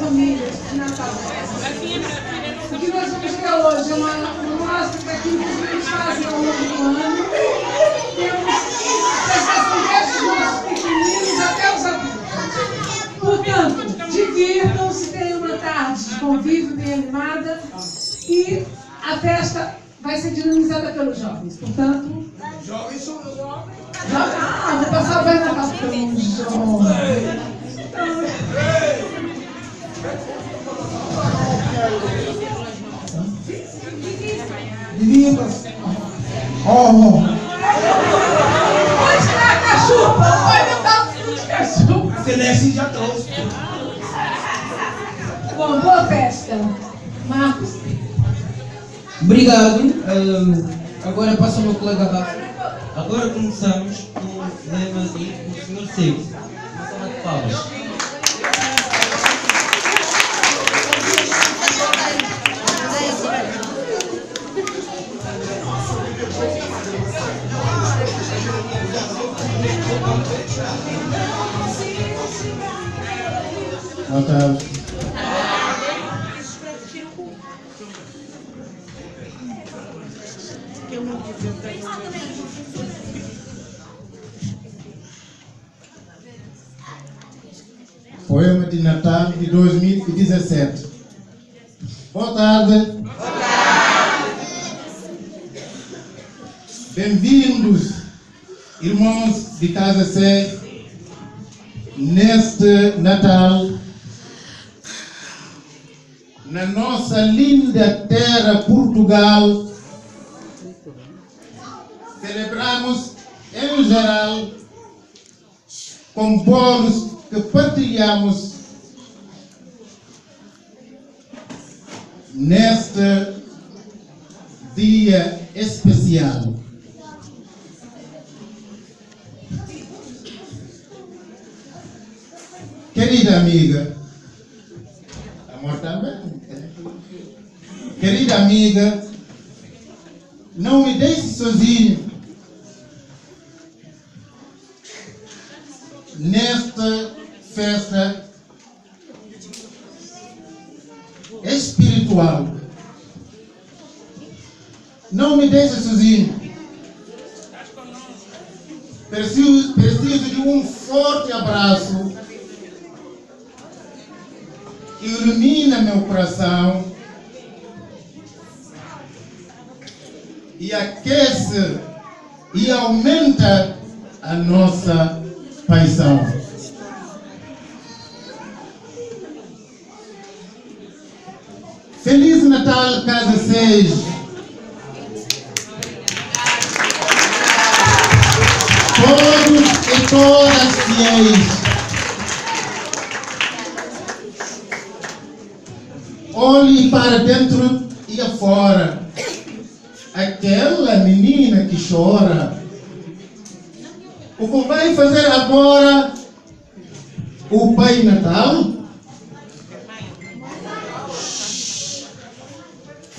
famílias de Natal. O que nós vamos ter hoje é uma mostra daquilo que eles fazem ao longo do ano. Temos apresentação desde os nossos pequeninos até os adultos. Portanto, divirtam-se, tenham uma tarde de convívio bem animada e a festa vai ser dinamizada pelos jovens. Portanto, Jovens são os jovens. vou passar o Pai Natal para os jovens. Divirtam-se. Pode tirar a cachupa, pode botar o fio de cachupa. A Celeste já trouxe. Bom, boa festa. Marcos. Obrigado. Agora passa o meu colega Rafa. Agora começamos com o lema e o Senhor Seco. Uma salva de palmas. Boa tarde. Poema de Natal de 2017. Boa tarde. Boa tarde. Bem-vindos, irmãos de Casa Sé, neste Natal, na nossa linda terra Portugal. Celebramos em geral com bolos que partilhamos neste dia especial. Querida amiga, amor também. Querida amiga, não me deixe sozinho nesta festa espiritual. Não me deixe sozinho. Preciso de um forte abraço que ilumina meu coração e aquece e aumenta a nossa paixão. Feliz Natal, Casa 6. Todos e todas fiéis. Olhe para dentro e afora. Aquela menina que chora. O que vai fazer agora o Pai Natal?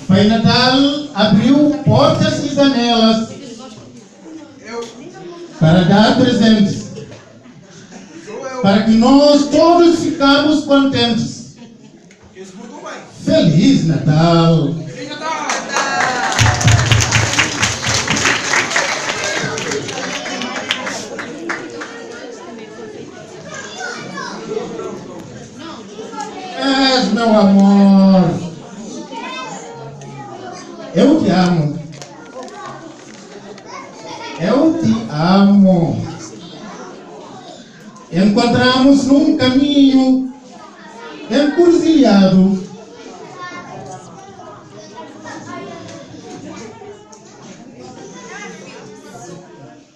Pai Natal abriu portas e janelas para dar presentes, para que nós todos ficamos contentes. Feliz Natal! És meu amor, eu te amo, eu te amo. Encontramos num caminho encruzilhado.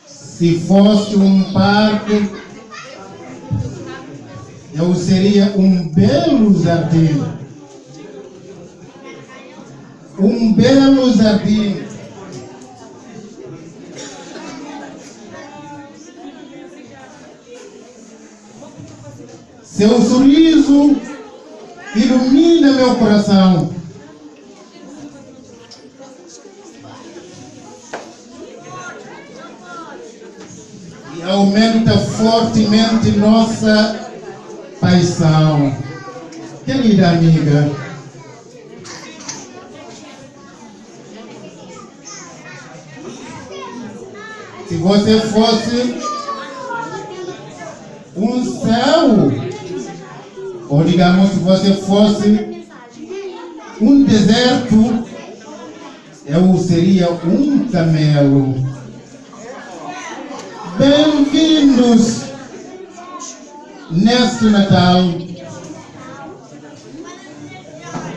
Se fosse um parque, eu seria um belo jardim. Um belo jardim. Seu sorriso ilumina meu coração. E aumenta fortemente nossa paixão. Querida amiga, se você fosse um céu, ou digamos, se você fosse um deserto, eu seria um camelo. Bem-vindos neste Natal.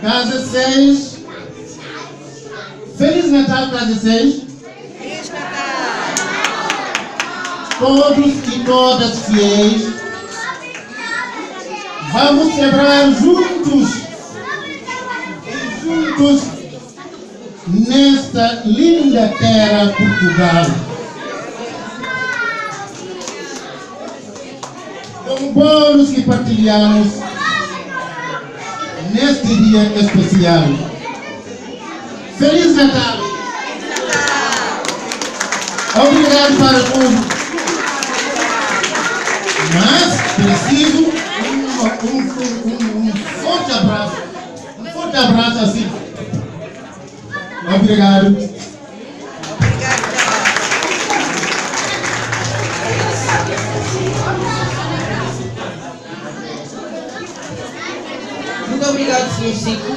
Casa 6. Feliz Natal, Casa 6. Todos e todas fiéis, vamos celebrar juntos nesta linda terra Portugal. Com bolos que partilhamos neste dia especial. Feliz Natal! Obrigado para tudo. Mas preciso um forte abraço. Um forte abraço assim. Obrigado. Muito obrigado, Sr. Cico.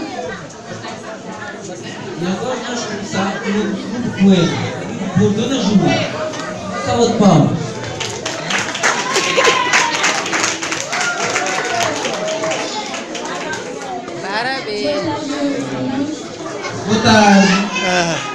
E agora vamos começar com o segundo poema, por Dona Júlia. Salva de palmas. Parabéns. Boa tarde.